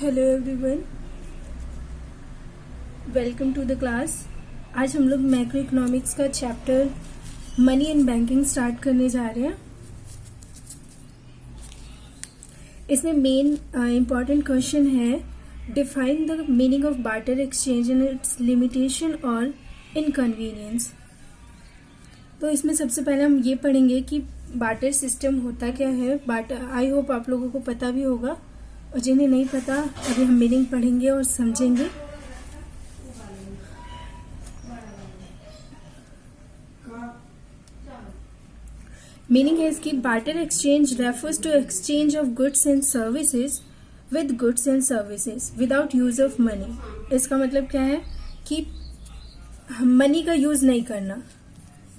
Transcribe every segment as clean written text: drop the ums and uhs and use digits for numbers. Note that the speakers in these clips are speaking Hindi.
Hello everyone, welcome to the class. आज हम लोग मैक्रो इकोनॉमिक्स का chapter money and banking start करने जा रहे हैं। इसमें मेन इम्पॉर्टेंट क्वेश्चन है, define the meaning of barter exchange and its limitation और इनकन्वीनियंस। तो इसमें सबसे पहले हम ये पढ़ेंगे कि बार्टर सिस्टम होता क्या है। बार्टर आई होप आप लोगों को पता भी होगा, और जिन्हें नहीं पता अभी हम मीनिंग पढ़ेंगे और समझेंगे। मीनिंग है इसकी, barter exchange refers to exchange of goods and services with goods and services without use of money. इसका मतलब क्या है कि मनी का यूज नहीं करना,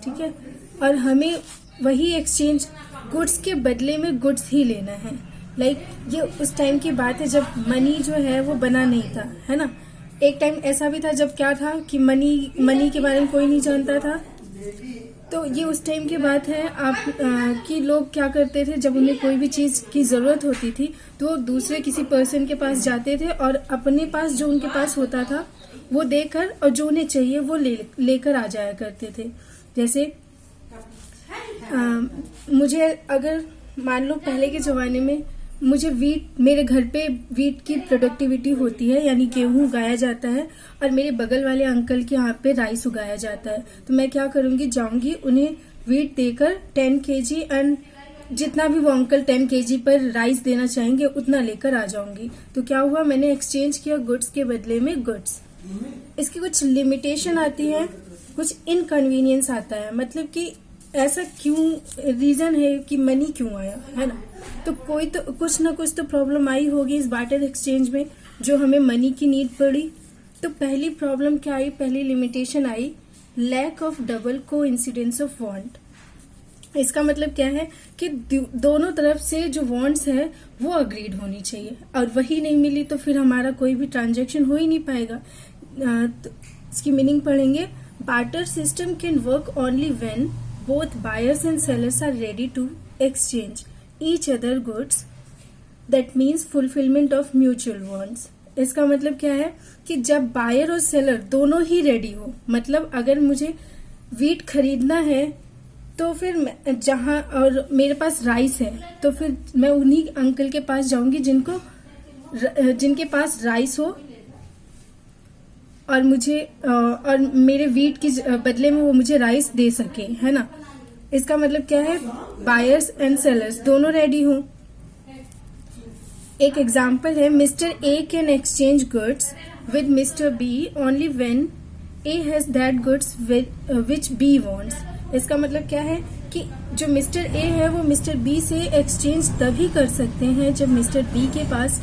ठीक है, और हमें वही एक्सचेंज गुड्स के बदले में गुड्स ही लेना है। ये उस टाइम की बात है जब मनी जो है वो बना नहीं था, है ना। एक टाइम ऐसा भी था जब क्या था कि मनी के बारे में कोई नहीं जानता था। तो ये उस टाइम की बात है कि लोग क्या करते थे, जब उन्हें कोई भी चीज की जरूरत होती थी तो दूसरे किसी पर्सन के पास जाते थे और अपने पास जो उनके पास होता था वो देकर और जो उन्हें चाहिए वो लेकर आ जाया करते थे। जैसे मुझे अगर मान लो पहले के जमाने में मुझे मेरे घर पे वीट की प्रोडक्टिविटी होती है, यानी गेहूं उगाया जाता है, और मेरे बगल वाले अंकल के यहाँ पे राइस उगाया जाता है। तो मैं क्या करूंगी, जाऊंगी उन्हें वीट देकर 10 kg एंड जितना भी वो अंकल 10 kg पर राइस देना चाहेंगे उतना लेकर आ जाऊंगी। तो क्या हुआ, मैंने एक्सचेंज किया गुड्स के बदले में गुड्स। इसकी कुछ लिमिटेशन आती है, कुछ इनकन्वीनियंस आता है। मतलब कि ऐसा क्यों रीजन है कि मनी क्यों आया, है ना। तो कुछ ना कुछ तो प्रॉब्लम आई होगी इस बार्टर एक्सचेंज में जो हमें मनी की नीड पड़ी। तो पहली प्रॉब्लम क्या आई, पहली लिमिटेशन आई, lack of double coincidence of want. इसका मतलब क्या है कि दोनों तरफ से जो वांट्स है वो अग्रीड होनी चाहिए, और वही नहीं मिली तो फिर हमारा कोई भी ट्रांजेक्शन हो ही नहीं पाएगा। तो इसकी मीनिंग पढ़ेंगे, barter system can work only when both buyers and sellers are ready to exchange each other goods, that means fulfillment of mutual wants। इसका मतलब क्या है कि जब बायर और सेलर दोनों ही रेडी हो, मतलब अगर मुझे वीट खरीदना है तो फिर और मेरे पास राइस है तो फिर मैं उन्हीं अंकल के पास जाऊंगी जिनके पास राइस हो और मेरे वीट के बदले में वो मुझे राइस दे सके, है ना। इसका मतलब क्या है, बायर्स एंड सेलर्स दोनों रेडी हो। एक एग्जांपल है, mister A can exchange goods with mister B only when A has that goods which B wants. इसका मतलब क्या है कि जो मिस्टर ए है वो मिस्टर बी से एक्सचेंज तभी कर सकते हैं जब मिस्टर बी के पास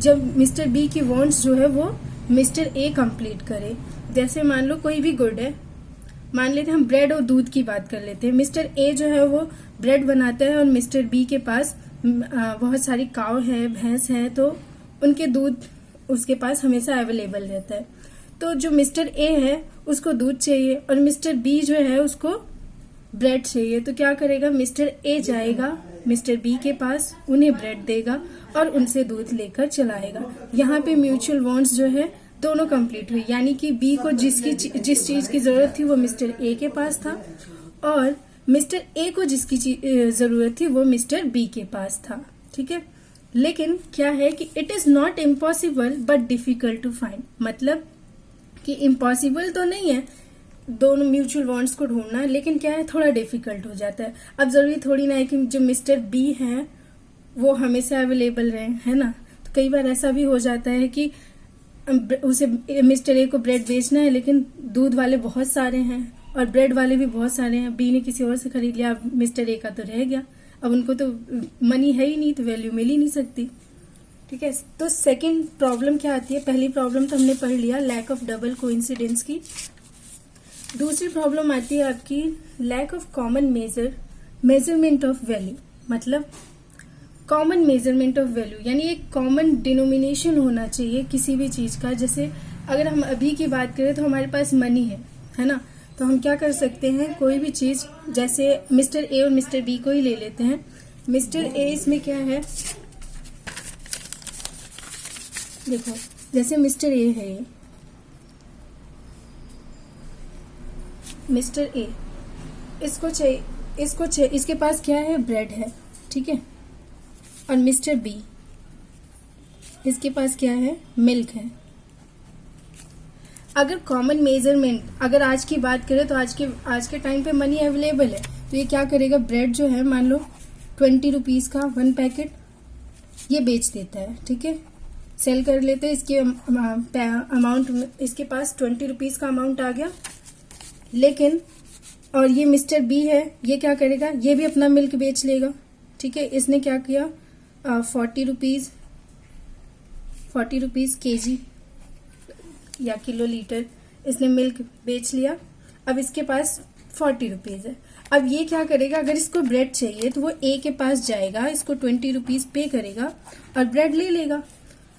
जब मिस्टर बी की वांट्स जो है वो मिस्टर ए कंप्लीट करे। जैसे मान लो कोई भी गुड है, मान लेते हैं हम ब्रेड और दूध की बात कर लेते हैं। मिस्टर ए जो है वो ब्रेड बनाता है और मिस्टर बी के पास बहुत सारी काव है, भैंस है, तो उनके दूध उसके पास हमेशा अवेलेबल रहता है। तो जो मिस्टर ए है उसको दूध चाहिए और मिस्टर बी जो है उसको ब्रेड चाहिए। तो क्या करेगा, मिस्टर ए जाएगा मिस्टर बी के पास, उन्हें ब्रेड देगा और उनसे दूध लेकर चलाएगा। यहाँ पे म्यूचुअल वांट्स जो है दोनों कंप्लीट हुई, यानी कि बी को जिस चीज की जरूरत थी वो मिस्टर ए के पास था, और मिस्टर ए को जिसकी जरूरत थी वो मिस्टर बी के पास था, ठीक है। लेकिन क्या है कि it is not impossible but difficult to find. मतलब कि इम्पॉसिबल तो नहीं है दोनों म्यूचुअल वांट्स को ढूंढना, लेकिन क्या है, थोड़ा डिफिकल्ट हो जाता है। अब जरूरी थोड़ी ना है कि जो मिस्टर बी है वो हमेशा अवेलेबल रहे, है ना। तो कई बार ऐसा भी हो जाता है कि उसे मिस्टर ए को ब्रेड बेचना है लेकिन दूध वाले बहुत सारे हैं और ब्रेड वाले भी बहुत सारे हैं, बी ने किसी और से खरीद लिया, अब मिस्टर ए का तो रह गया, अब उनको तो मनी है ही नहीं तो वैल्यू मिल ही नहीं सकती, ठीक है। तो सेकंड प्रॉब्लम क्या आती है, पहली प्रॉब्लम तो हमने पढ़ लिया, लैक ऑफ डबल कोइंसिडेंस की। दूसरी प्रॉब्लम आती है आपकी lack of common measurement of value. मतलब कॉमन मेजरमेंट ऑफ वैल्यू यानी एक कॉमन डिनोमिनेशन होना चाहिए किसी भी चीज का। जैसे अगर हम अभी की बात करें तो हमारे पास मनी है ना, तो हम क्या कर सकते हैं, कोई भी चीज, जैसे मिस्टर ए और मिस्टर बी को ही ले लेते हैं। मिस्टर ए इसमें क्या है, देखो जैसे मिस्टर ए है, मिस्टर ए, इसको चाहिए इसके पास क्या है, ब्रेड है, ठीक है। और मिस्टर बी, इसके पास क्या है, मिल्क है। अगर कॉमन मेजरमेंट, अगर आज की बात करें तो आज के टाइम पे मनी अवेलेबल है, तो ये क्या करेगा, ब्रेड जो है मान लो 20 रुपीज का 1 पैकेट ये बेच देता है, ठीक है, सेल कर लेते हैं। इसके अमाउंट, इसके पास 20 रुपीज का अमाउंट आ गया। लेकिन और ये मिस्टर बी है, ये क्या करेगा, ये भी अपना मिल्क बेच लेगा, ठीक है। इसने क्या किया, 40 रुपीज केजी या किलो लीटर इसने मिल्क बेच लिया। अब इसके पास 40 रुपीज है। अब ये क्या करेगा, अगर इसको ब्रेड चाहिए तो वो ए के पास जाएगा, इसको 20 रुपीज पे करेगा और ब्रेड ले लेगा।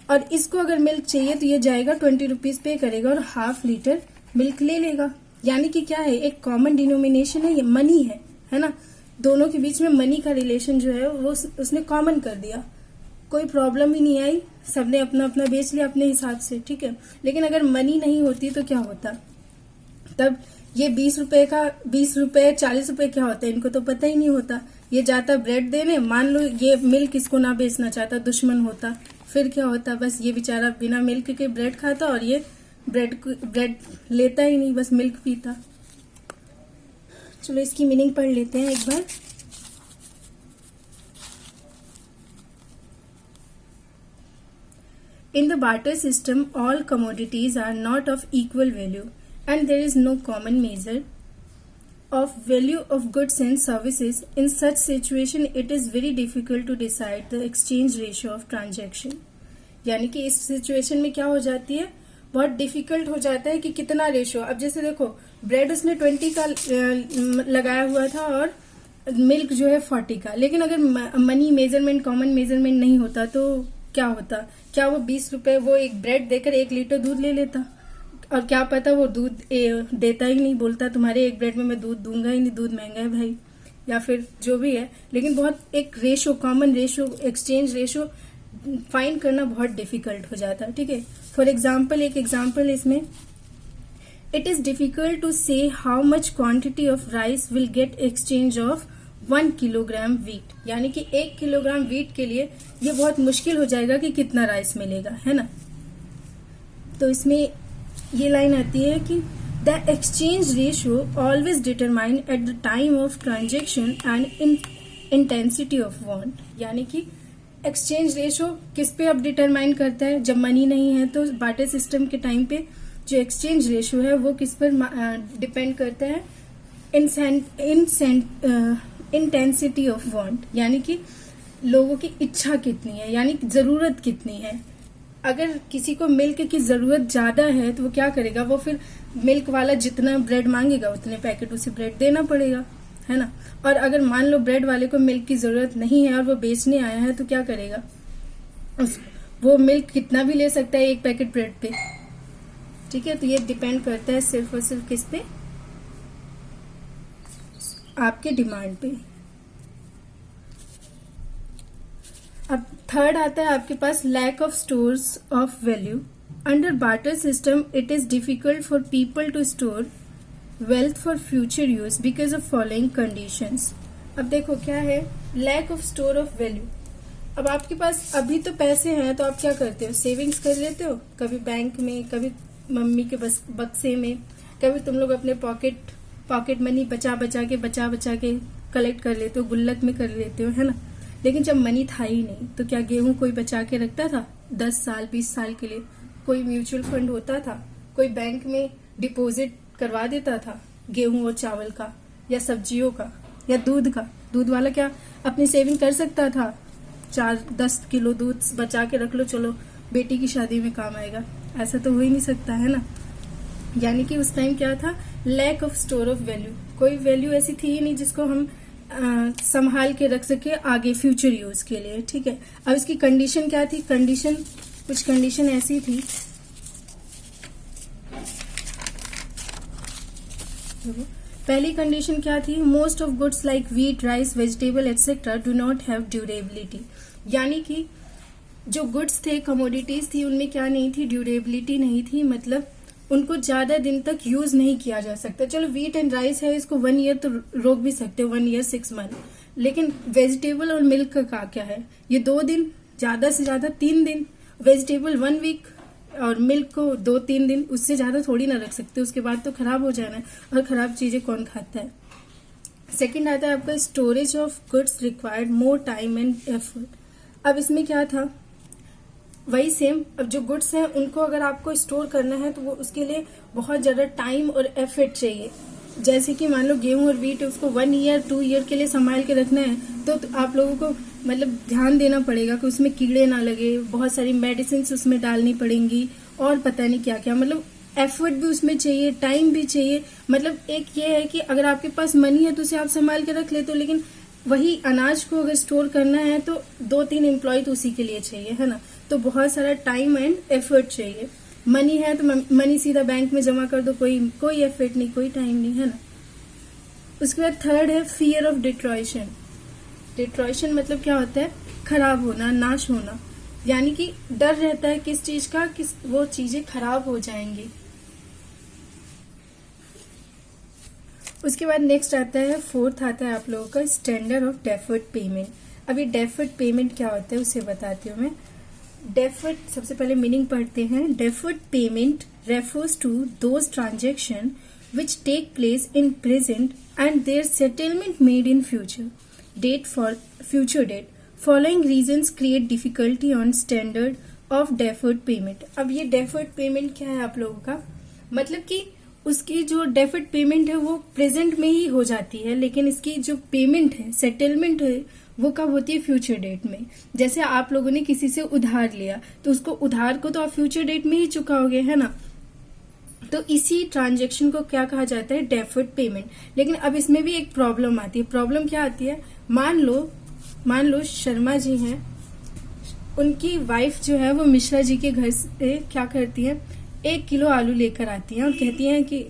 और इसको अगर मिल्क चाहिए तो ये जाएगा 20 रुपीज पे करेगा और ½ लीटर मिल्क ले लेगा। यानी कि क्या है, एक कॉमन डिनोमिनेशन है, ये मनी है ना। दोनों के बीच में मनी का रिलेशन जो है वो उसने कॉमन कर दिया, कोई प्रॉब्लम ही नहीं आई, सबने अपना अपना बेच लिया अपने हिसाब से, ठीक है। लेकिन अगर मनी नहीं होती तो क्या होता, तब ये 20 रुपए 40 रुपए क्या होता है, इनको तो पता ही नहीं होता। ये जाता ब्रेड देने, मान लो ये मिल्क इसको ना बेचना चाहता, दुश्मन होता, फिर क्या होता, बस ये बेचारा बिना मिल्क के ब्रेड खाता और ये ब्रेड लेता ही नहीं, बस मिल्क पीता। चलो इसकी मीनिंग पढ़ लेते हैं एक बार। In the barter system, all commodities are not of equal value and there is no common measure of value of goods and services. In such situation, it is very difficult to decide the exchange ratio of transaction. यानी कि इस सिचुएशन में क्या हो जाती है, बहुत डिफिकल्ट हो जाता है कि कितना रेशियो। अब जैसे देखो ब्रेड उसने 20 का लगाया हुआ था और मिल्क जो है 40 का, लेकिन अगर मनी मेजरमेंट, कॉमन मेजरमेंट नहीं होता तो क्या होता, क्या वो 20 रुपए वो एक ब्रेड देकर 1 लीटर दूध ले लेता, और क्या पता वो दूध देता ही नहीं, बोलता तुम्हारे एक ब्रेड में मैं दूध दूंगा ही नहीं, दूध महंगा है भाई, या फिर जो भी है। लेकिन बहुत एक ratio, common ratio, exchange ratio find करना बहुत डिफिकल्ट हो जाता है, ठीक है। फॉर एग्जाम्पल, एक एग्जाम्पल इसमें, इट इज डिफिकल्ट टू से how much quantity of rice will get exchange of 1 kilogram wheat. यानी कि 1 किलोग्राम वीट के लिए ये बहुत मुश्किल हो जाएगा कि कितना राइस मिलेगा, है ना। तो इसमें ये लाइन आती है कि the exchange ratio always determine eight the time of transaction and intensity of want. यानी कि एक्सचेंज रेशियो किस पे अब डिटरमाइन करता है, जब मनी नहीं है तो बार्टर सिस्टम के टाइम पे जो एक्सचेंज रेशियो है वो किस पर डिपेंड करता है, इंटेंसिटी ऑफ वांट, यानी कि लोगों की इच्छा कितनी है, यानी कि जरूरत कितनी है। अगर किसी को मिल्क की जरूरत ज्यादा है तो वो क्या करेगा, वो फिर मिल्क वाला जितना ब्रेड मांगेगा उतने पैकेट उसे ब्रेड देना पड़ेगा, है ना। और अगर मान लो ब्रेड वाले को मिल्क की जरूरत नहीं है और वो बेचने आया है तो क्या करेगा, वो मिल्क कितना भी ले सकता है 1 पैकेट ब्रेड पे, ठीक है। तो ये डिपेंड करता है सिर्फ और सिर्फ किस पे, आपके डिमांड पे। अब थर्ड आता है आपके पास lack of stores of value. Under barter system it is difficult for people to store wealth for future use because of following conditions. अब देखो क्या है, lack of store of value. अब आपके पास अभी तो पैसे हैं तो आप क्या करते हो, सेविंग्स कर लेते हो, कभी बैंक में, कभी मम्मी के बक्से में, कभी तुम लोग अपने पॉकेट मनी बचा बचा के कलेक्ट कर लेते हो, गुल्लक में कर लेते हो, है ना। लेकिन जब मनी था ही नहीं तो क्या गेहूं कोई बचा के रखता था 10 साल 20 साल के लिए, कोई म्यूचुअल फंड होता था, कोई बैंक में डिपॉजिट करवा देता था गेहूं और चावल का या सब्जियों का या दूध का। दूध वाला क्या अपनी सेविंग कर सकता था, 4-10 किलो दूध बचा के रख लो, चलो बेटी की शादी में काम आएगा, ऐसा तो हो ही नहीं सकता, है ना। यानी कि उस टाइम क्या था, lack of store of value, कोई वैल्यू ऐसी थी ही नहीं जिसको हम संभाल के रख सके आगे फ्यूचर यूज के लिए, ठीक है। अब इसकी कंडीशन क्या थी, कुछ कंडीशन ऐसी थी, पहली कंडीशन क्या थी, most of goods like wheat, rice, vegetable etcetera do not have durability. यानी कि जो गुड्स थे, कमोडिटीज थी, उनमें क्या नहीं थी, ड्यूरेबिलिटी नहीं थी, मतलब उनको ज्यादा दिन तक यूज नहीं किया जा सकता। चलो व्हीट एंड राइस है, इसको 1 ईयर तो रोक भी सकते हो, 1 ईयर 6 मंथ, लेकिन वेजिटेबल और मिल्क का क्या है, ये 2 दिन, ज्यादा से ज्यादा 3 दिन, वेजिटेबल 1 वीक और मिल्क को 2-3 दिन, उससे ज्यादा थोड़ी ना रख सकते, उसके बाद तो खराब हो जाना है, और खराब चीजें कौन खाता है। सेकेंड आता है आपका storage of goods required more time and effort. अब इसमें क्या था, वही सेम, अब जो गुड्स हैं उनको अगर आपको स्टोर करना है तो वो उसके लिए बहुत ज्यादा टाइम और एफर्ट चाहिए। जैसे कि मान लो गेहूं और व्हीट, उसको 1 ईयर 2 ईयर के लिए संभाल के रखना है, तो आप लोगों को मतलब ध्यान देना पड़ेगा कि उसमें कीड़े ना लगे, बहुत सारी मेडिसिन उसमें डालनी पड़ेंगी, और पता नहीं क्या क्या, मतलब एफर्ट भी उसमें चाहिए, टाइम भी चाहिए। मतलब एक ये है कि अगर आपके पास मनी है तो उसे आप संभाल के रख लेते हो, लेकिन वही अनाज को अगर स्टोर करना है तो 2-3 एम्प्लॉय तो उसी के लिए चाहिए, है ना। तो बहुत सारा टाइम एंड एफर्ट चाहिए। मनी है तो मनी सीधा बैंक में जमा कर दो, कोई एफर्ट नहीं, कोई टाइम नहीं, है ना। उसके बाद थर्ड है फियर ऑफ डिट्रॉयशन। डिट्रॉयशन मतलब क्या होता है, खराब होना, नाश होना, यानी कि डर रहता है किस चीज का, कि वो चीजें खराब हो जाएंगी। उसके बाद नेक्स्ट आता है, फोर्थ आता है आप लोगों का स्टैंडर्ड ऑफ डेफर्ड पेमेंट। अभी डेफर्ड पेमेंट क्या होता है उसे बताती हूँ मैं। डेफर्ड, सबसे पहले मीनिंग पढ़ते हैं। Deferred payment refers to those transaction which take place in present and their settlement made in future date for future date. Following reasons create difficulty on standard of deferred payment. अब ये डेफर्ड पेमेंट क्या है आप लोगों का, मतलब कि उसकी जो डेफर्ड पेमेंट है वो प्रेजेंट में ही हो जाती है, लेकिन इसकी जो पेमेंट है, सेटलमेंट है, वो कब होती है, फ्यूचर डेट में। जैसे आप लोगों ने किसी से उधार लिया तो उसको उधार को तो आप फ्यूचर डेट में ही चुकाओगे, है ना। तो इसी ट्रांजेक्शन को क्या कहा जाता है, डेफर्ड पेमेंट। लेकिन अब इसमें भी एक प्रॉब्लम आती है। प्रॉब्लम क्या आती है, मान लो शर्मा जी हैं, उनकी वाइफ जो है वो मिश्रा जी के घर से क्या करती है, 1 किलो आलू लेकर आती हैं और कहती हैं कि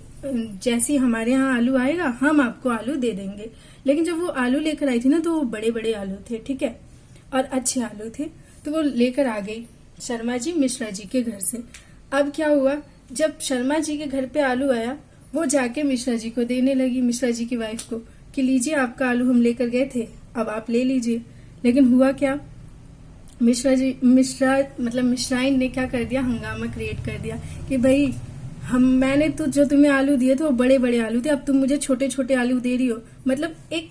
जैसे हमारे यहाँ आलू आएगा हम आपको आलू दे देंगे। लेकिन जब वो आलू लेकर आई थी ना, तो वो बड़े बड़े आलू थे, ठीक है, और अच्छे आलू थे, तो वो लेकर आ गई शर्मा जी मिश्रा जी के घर से। अब क्या हुआ, जब शर्मा जी के घर पे आलू आया, वो जाके मिश्रा जी को देने लगी, मिश्रा जी की वाइफ को, कि लीजिए आपका आलू हम लेकर गए थे, अब आप ले लीजिए। लेकिन हुआ क्या, मिश्राइन ने क्या कर दिया, हंगामा क्रिएट कर दिया कि भाई मैंने तो जो तुम्हें आलू दिए थे वो बड़े बड़े आलू थे, अब तुम मुझे छोटे छोटे आलू दे रही हो, मतलब एक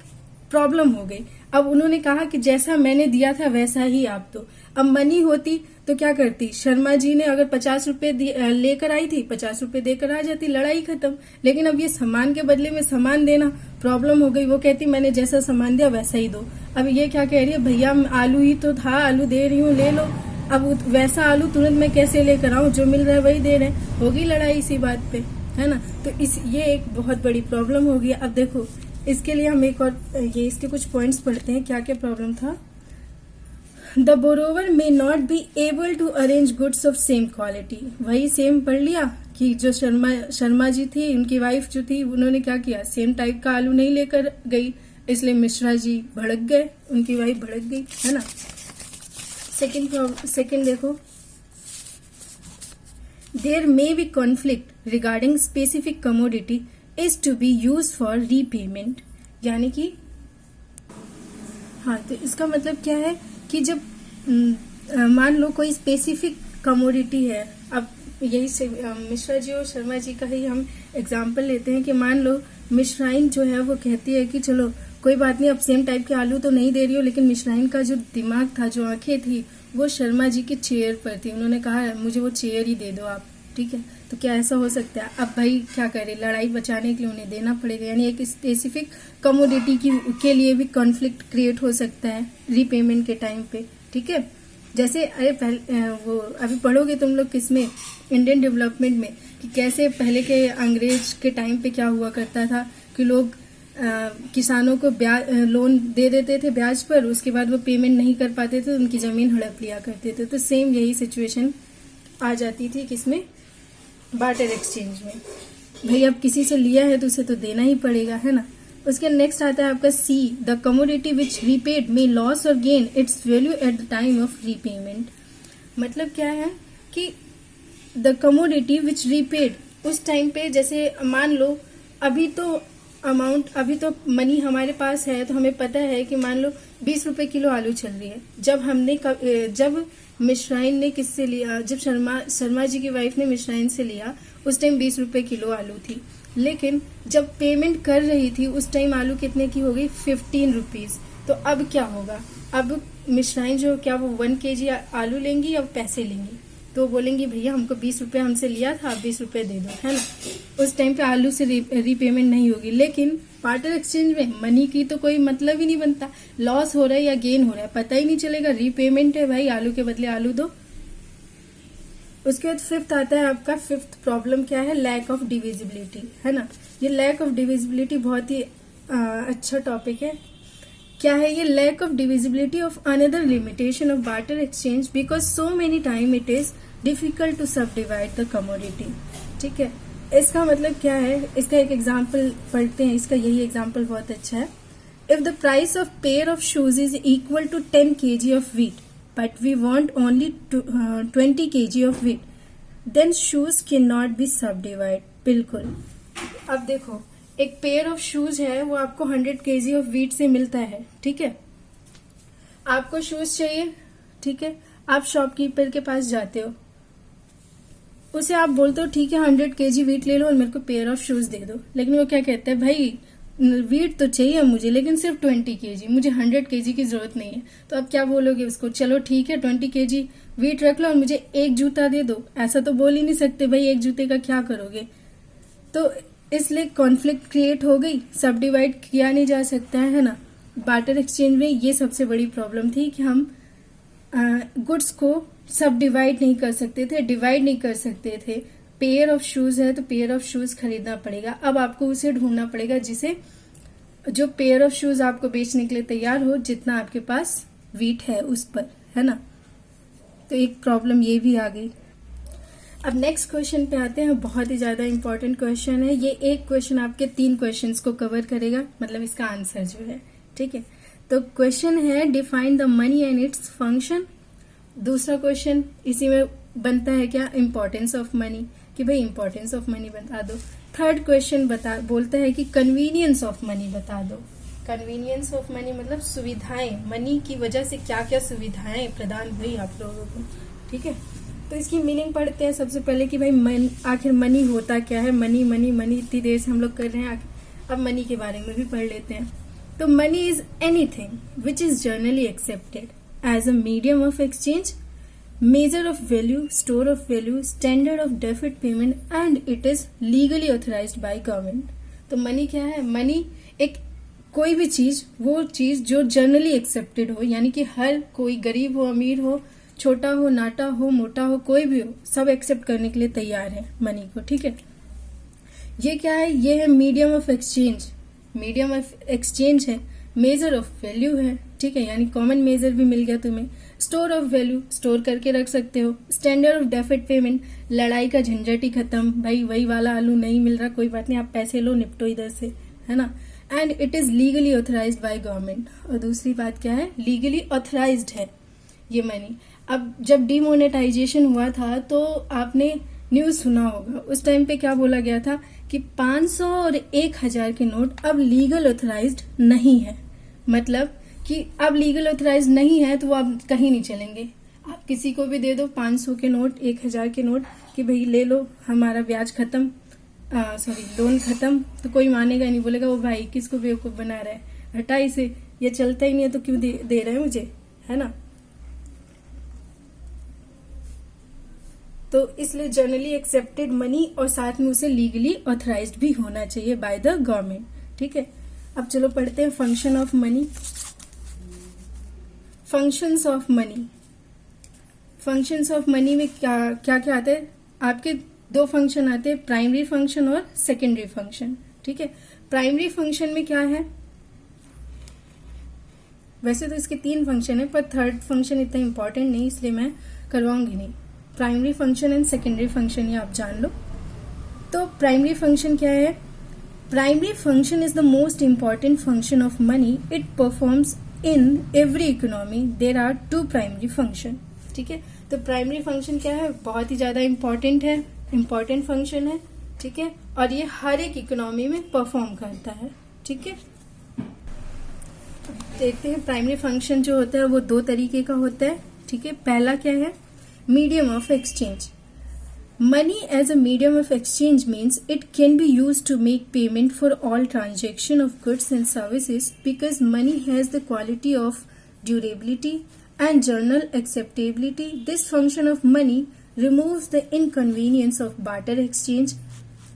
प्रॉब्लम हो गई। अब उन्होंने कहा कि जैसा मैंने दिया था वैसा ही आप दो। अब मनी होती तो क्या करती, शर्मा जी ने अगर 50 रुपए लेकर आई थी, 50 रुपए देकर आ जाती, लड़ाई खत्म। लेकिन अब ये सामान के बदले में सामान देना, प्रॉब्लम हो गई। वो कहती मैंने जैसा सामान दिया वैसा ही दो। अब ये क्या कह रही है, भैया आलू ही तो था, आलू दे रही हूँ, ले लो। अब वैसा आलू तुरंत मैं कैसे लेकर आऊं, जो मिल रहा है वही दे रहे हैं, होगी लड़ाई इसी बात पे, है ना। तो ये एक बहुत बड़ी प्रॉब्लम हो गई। अब देखो, इसके लिए हम एक और ये इसके कुछ पॉइंट्स पढ़ते हैं, क्या क्या प्रॉब्लम था। The borrower may not be able to arrange goods of same quality. वही सेम पढ़ लिया कि जो शर्मा जी थी, उनकी वाइफ जो थी, उन्होंने क्या किया, सेम टाइप का आलू नहीं लेकर गई, इसलिए मिश्रा जी भड़क गए, उनकी वाइफ भड़क गई, है ना। सेकेंड देखो, there may be conflict regarding specific commodity is to be use for repayment. यानी कि हाँ, तो इसका मतलब क्या है कि जब मान लो कोई स्पेसिफिक कमोडिटी है, अब यही से मिश्रा जी और शर्मा जी का ही हम एग्जाम्पल लेते हैं कि मान लो मिश्राइन जो है वो कहती है कि चलो कोई बात नहीं, अब सेम टाइप के आलू तो नहीं दे रही हो, लेकिन मिश्राइन का जो दिमाग था, जो आंखें थी, वो शर्मा जी की चेयर पर थी। उन्होंने कहा मुझे वो चेयर ही दे दो आप, ठीक है। तो क्या ऐसा हो सकता है, अब भाई क्या करे, लड़ाई बचाने के लिए उन्हें देना पड़ेगा। यानी एक स्पेसिफिक कमोडिटी के लिए भी कॉन्फ्लिक्ट क्रिएट हो सकता है रीपेमेंट के टाइम पे, ठीक है। जैसे अरे वो अभी पढ़ोगे तुम लोग किसमें, इंडियन डेवलपमेंट में, कि कैसे पहले के अंग्रेज के टाइम पे क्या हुआ करता था कि लोग किसानों को लोन दे देते थे ब्याज पर, उसके बाद वो पेमेंट नहीं कर पाते थे, उनकी जमीन हड़प लिया करते थे। तो सेम यही सिचुएशन आ जाती थी किसमें, बार्टर एक्सचेंज में। भाई अब किसी से लिया है तो उसे तो देना ही पड़ेगा, है ना। उसके नेक्स्ट आता है आपका c, the commodity which repaid may loss और gain its value at the time of repayment. मतलब क्या है कि द कमोडिटी विच रीपेड, उस टाइम पे जैसे मान लो अभी तो मनी हमारे पास है, तो हमें पता है कि मान लो 20 रुपए किलो आलू चल रही है। जब मिश्राइन ने किससे लिया, जब शर्मा जी की वाइफ ने मिश्राइन से लिया, उस टाइम 20 रुपए किलो आलू थी। लेकिन जब पेमेंट कर रही थी उस टाइम आलू कितने की हो गई, 15 रुपीज। तो अब क्या होगा, अब मिश्राइन जो क्या वो 1 kg आलू लेंगी या पैसे लेंगी, तो बोलेंगी भैया हमको 20 रुपए हमसे लिया था, आप 20 रुपए दे दो, है ना। उस टाइम पे आलू से रीपेमेंट नहीं होगी। लेकिन बार्टर एक्सचेंज में मनी की तो कोई मतलब ही नहीं बनता, लॉस हो रहा है या गेन हो रहा है पता ही नहीं चलेगा, रीपेमेंट है भाई, आलू के बदले आलू दो। उसके बाद फिफ्थ आता है आपका, फिफ्थ प्रॉब्लम क्या है, लैक ऑफ डिविजिबिलिटी, है ना। ये लैक ऑफ डिविजिबिलिटी बहुत ही अच्छा टॉपिक है। क्या है ये, lack of divisibility of another limitation of barter exchange because so many time it is difficult to subdivide the commodity. ठीक है, इसका मतलब क्या है, इसका एक एग्जाम्पल पढ़ते हैं। इसका यही एग्जाम्पल बहुत अच्छा है। If the price of pair of shoes is equal to 10 kg of wheat but we want only 20 kg of wheat, then shoes can not be subdivide. बिल्कुल, अब देखो एक पेयर ऑफ शूज है वो आपको 100 kg ऑफ व्हीट से मिलता है। ठीक है, आपको शूज चाहिए, ठीक है, आप शॉपकीपर के पास जाते हो, उसे आप बोलते हो ठीक है 100 kg व्हीट ले लो और मेरे को पेयर ऑफ शूज दे दो। लेकिन वो क्या कहता है, भाई व्हीट तो चाहिए मुझे लेकिन सिर्फ 20 kg, मुझे 100 kg की जरूरत नहीं है। तो आप क्या बोलोगे उसको, चलो ठीक है 20 kg व्हीट रख लो और मुझे एक जूता दे दो। ऐसा तो बोल ही नहीं सकते भाई, एक जूते का क्या करोगे। तो इसलिए कॉन्फ्लिक्ट क्रिएट हो गई, सब डिवाइड किया नहीं जा सकता है ना। बार्टर एक्सचेंज में ये सबसे बड़ी प्रॉब्लम थी कि हम गुड्स को सब डिवाइड नहीं कर सकते थे, डिवाइड नहीं कर सकते थे। पेयर ऑफ शूज है तो पेयर ऑफ शूज खरीदना पड़ेगा, अब आपको उसे ढूंढना पड़ेगा जिसे जो पेयर ऑफ शूज आपको बेचने के लिए तैयार हो, जितना आपके पास व्हीट है उस पर, है ना। तो एक प्रॉब्लम ये भी आ गई। अब नेक्स्ट क्वेश्चन पे आते हैं, बहुत ही ज्यादा इंपॉर्टेंट क्वेश्चन है ये। एक क्वेश्चन आपके 3 क्वेश्चंस को कवर करेगा, मतलब इसका आंसर जो है। ठीक है, तो क्वेश्चन है define the money and its function. दूसरा क्वेश्चन इसी में बनता है क्या, इंपॉर्टेंस ऑफ मनी, कि भाई इंपॉर्टेंस ऑफ मनी बता दो। थर्ड क्वेश्चन बोलता है कि कन्वीनियंस ऑफ मनी बता दो। कन्वीनियंस ऑफ मनी मतलब सुविधाएं, मनी की वजह से क्या क्या सुविधाएं प्रदान हुई आप लोगों को। ठीक है, तो इसकी मीनिंग पढ़ते हैं सबसे पहले कि भाई आखिर मनी होता क्या है। मनी मनी मनी इतनी देर से हम लोग कर रहे हैं, अब मनी के बारे में भी पढ़ लेते हैं। तो money is anything which is generally accepted as a medium of exchange, measure of value, store of value, standard of deferred payment and it is legally authorised by government. तो मनी क्या है, मनी एक कोई भी चीज, वो चीज जो जनरली एक्सेप्टेड हो, यानी कि हर कोई गरीब हो अमीर हो, छोटा हो नाटा हो मोटा हो, कोई भी हो, सब एक्सेप्ट करने के लिए तैयार है मनी को। ठीक है, ये क्या है, ये है medium of exchange. Medium of exchange है, मेजर ऑफ वैल्यू है। ठीक है, यानी कॉमन मेजर भी मिल गया तुम्हें। स्टोर ऑफ वैल्यू, स्टोर करके रख सकते हो। स्टैंडर्ड ऑफ डेफिट पेमेंट, लड़ाई का झंझट ही खत्म, भाई वही वाला आलू नहीं मिल रहा, कोई बात नहीं, आप पैसे लो, निपटो इधर से, है ना। And it is legally authorised by government. और दूसरी बात क्या है, लीगली ऑथराइज्ड है ये मनी। अब जब डिमोनेटाइजेशन हुआ था तो आपने न्यूज सुना होगा, उस टाइम पे क्या बोला गया था कि 500 और 1000 के नोट अब लीगल ऑथराइज्ड नहीं है। मतलब कि अब लीगल ऑथराइज नहीं है तो वो अब कहीं नहीं चलेंगे। आप किसी को भी दे दो 500 के नोट, 1000 के नोट कि भाई ले लो, हमारा ब्याज खत्म, लोन खत्म, तो कोई मानेगा नहीं, बोलेगा वो भाई किसको बेवकूफ बना रहा है, हटा इसे, ये चलता ही नहीं है तो क्यों दे रहे हैं मुझे, है ना। तो इसलिए जनरली एक्सेप्टेड मनी और साथ में उसे लीगली ऑथराइज्ड भी होना चाहिए बाय द गवर्नमेंट। ठीक है, अब चलो पढ़ते हैं function of money. Functions of money, functions of money में क्या क्या आता है, आपके 2 फंक्शन आते हैं, प्राइमरी फंक्शन और सेकेंडरी फंक्शन। ठीक है, प्राइमरी फंक्शन में क्या है, वैसे तो इसके 3 फंक्शन है पर थर्ड फंक्शन इतना इंपॉर्टेंट नहीं, इसलिए मैं करवाऊंगी नहीं। Primary function and secondary function ये आप जान लो। तो प्राइमरी फंक्शन क्या है, primary function is the most important function of money, it performs in every economy, there are 2 primary function. ठीक है, तो प्राइमरी फंक्शन क्या है, बहुत ही ज्यादा इम्पोर्टेंट फंक्शन है, ठीक है, और ये हर एक इकोनॉमी में परफॉर्म करता है, ठीक है। देखते हैं प्राइमरी फंक्शन जो होता है वो दो तरीके का होता है, ठीक है। पहला क्या है, medium of exchange. Money as a medium of exchange means it can be use to make payment for all transaction of goods and services because money has the quality of durability and general acceptability. This function of money removes the inconvenience of barter exchange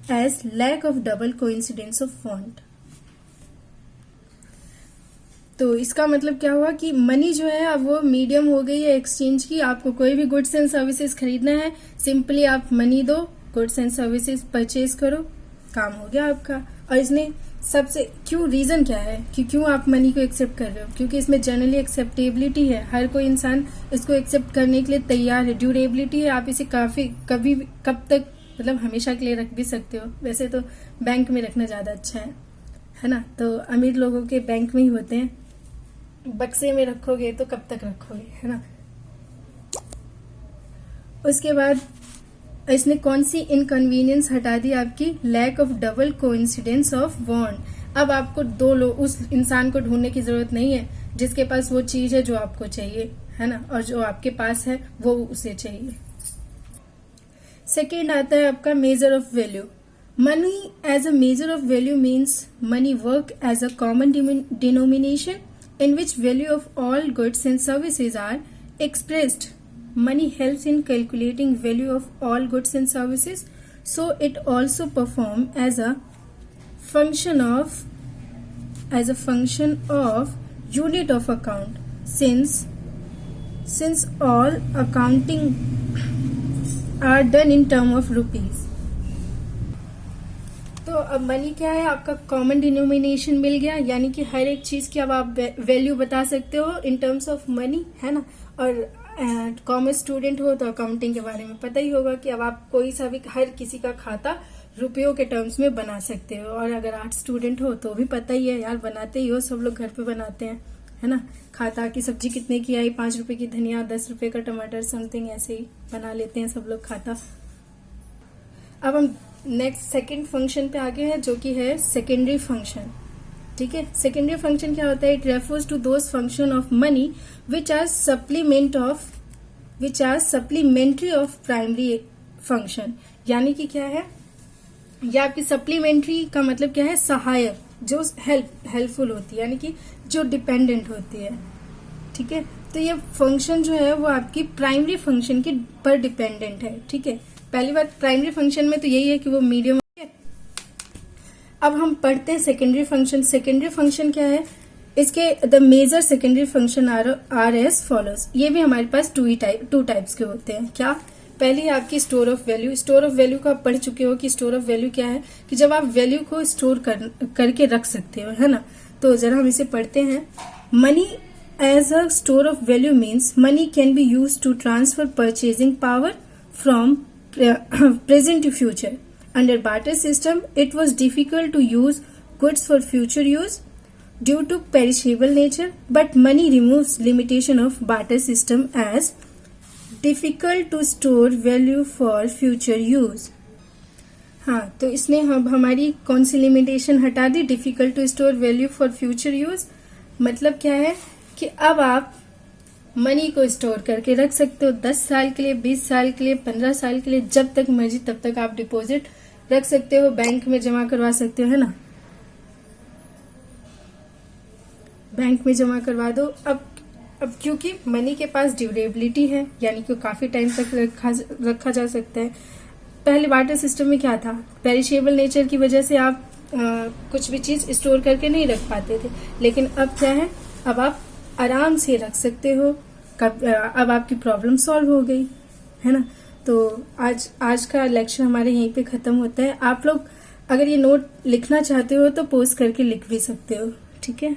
as lack of double coincidence of want. तो इसका मतलब क्या हुआ कि मनी जो है अब वो मीडियम हो गई है एक्सचेंज की। आपको कोई भी गुड्स एंड सर्विसेज खरीदना है, सिंपली आप मनी दो, गुड्स एंड सर्विसेज परचेज करो, काम हो गया आपका। और इसने सबसे रीजन क्या है कि क्यों आप मनी को एक्सेप्ट कर रहे हो, क्योंकि इसमें जनरली एक्सेप्टेबिलिटी है, हर कोई इंसान इसको एक्सेप्ट करने के लिए तैयार है। ड्यूरेबिलिटी है, आप इसे कब तक मतलब हमेशा के लिए रख भी सकते हो। वैसे तो बैंक में रखना ज्यादा अच्छा है ना। तो अमीर लोगों के बैंक में ही होते हैं, बक्से में रखोगे तो कब तक रखोगे, है ना। उसके बाद इसने कौन सी इनकन्वीनियंस हटा दी, आपकी lack of double coincidence of want. अब आपको दो लोग, उस इंसान को ढूंढने की जरूरत नहीं है जिसके पास वो चीज है जो आपको चाहिए, है ना, और जो आपके पास है वो उसे चाहिए। सेकेंड आता है आपका measure of value. Money as a measure of value means money work as a common denomination in which value of all goods and services are expressed. Money helps in calculating value of all goods and services, so it also perform as a function of unit of account. Since all accounting are done in term of rupees. तो अब मनी क्या है, आपका कॉमन डिनोमिनेशन मिल गया, यानी कि हर एक चीज की अब आप वैल्यू बता सकते हो इन टर्म्स ऑफ मनी, है ना। और कॉमर्स स्टूडेंट हो तो अकाउंटिंग के बारे में पता ही होगा कि अब आप कोई सा भी हर किसी का खाता रुपयों के टर्म्स में बना सकते हो। और अगर आर्ट स्टूडेंट हो तो भी पता ही है यार, बनाते ही हो, सब लोग घर पे बनाते हैं, है ना। खाता की सब्जी कितने की आई, 5 रुपए की धनिया, 10 रुपए का टमाटर, समथिंग ऐसे ही बना लेते हैं सब लोग खाता। अब हम नेक्स्ट सेकेंड फंक्शन पे आगे है, जो कि है सेकेंडरी फंक्शन, ठीक है। सेकेंडरी फंक्शन क्या होता है, it refers to those function of money which are supplementary of primary function. यानी कि क्या है, या आपकी सप्लीमेंट्री का मतलब क्या है, सहायक, जो हेल्पफुल होती है, यानी कि जो डिपेंडेंट होती है, ठीक है। तो ये फंक्शन जो है वो आपकी प्राइमरी फंक्शन के पर डिपेंडेंट है, ठीक है। पहली बात प्राइमरी फंक्शन में तो यही है कि वो मीडियम है। अब हम पढ़ते हैं सेकेंडरी फंक्शन। सेकेंडरी फंक्शन क्या है, इसके the major secondary function are as follows. ये भी हमारे पास टू टाइप्स के होते हैं। क्या, पहली आपकी store of value. Store of value को आप पढ़ चुके हो कि स्टोर ऑफ वैल्यू क्या है, कि जब आप वैल्यू को स्टोर करके रख सकते हो, है ना। तो जरा हम इसे पढ़ते हैं। Money as a store of value means money can be use to transfer purchasing power from present to future. Under barter system, it was difficult to use goods for future use due to perishable nature, but money removes limitation of barter system as difficult to store value for future use. हाँ, तो इसने हमारी कौन सी लिमिटेशन हटा दी, difficult to store value for future use. मतलब क्या है कि अब आप मनी को स्टोर करके रख सकते हो 10 साल के लिए, 20 साल के लिए, 15 साल के लिए, जब तक मर्जी तब तक आप डिपॉजिट रख सकते हो, बैंक में जमा करवा सकते हो, है ना। बैंक में जमा करवा दो। अब क्योंकि मनी के पास ड्यूरेबिलिटी है, यानी कि काफी टाइम तक रखा जा सकता है। पहले बार्टर सिस्टम में क्या था, पेरिशेबल नेचर की वजह से आप कुछ भी चीज स्टोर करके नहीं रख पाते थे, लेकिन अब क्या है, अब आप आराम से रख सकते हो। अब आपकी प्रॉब्लम सॉल्व हो गई, है ना। तो आज का लेक्चर हमारे यहीं पे खत्म होता है। आप लोग अगर ये नोट लिखना चाहते हो तो पोस्ट करके लिख भी सकते हो, ठीक है।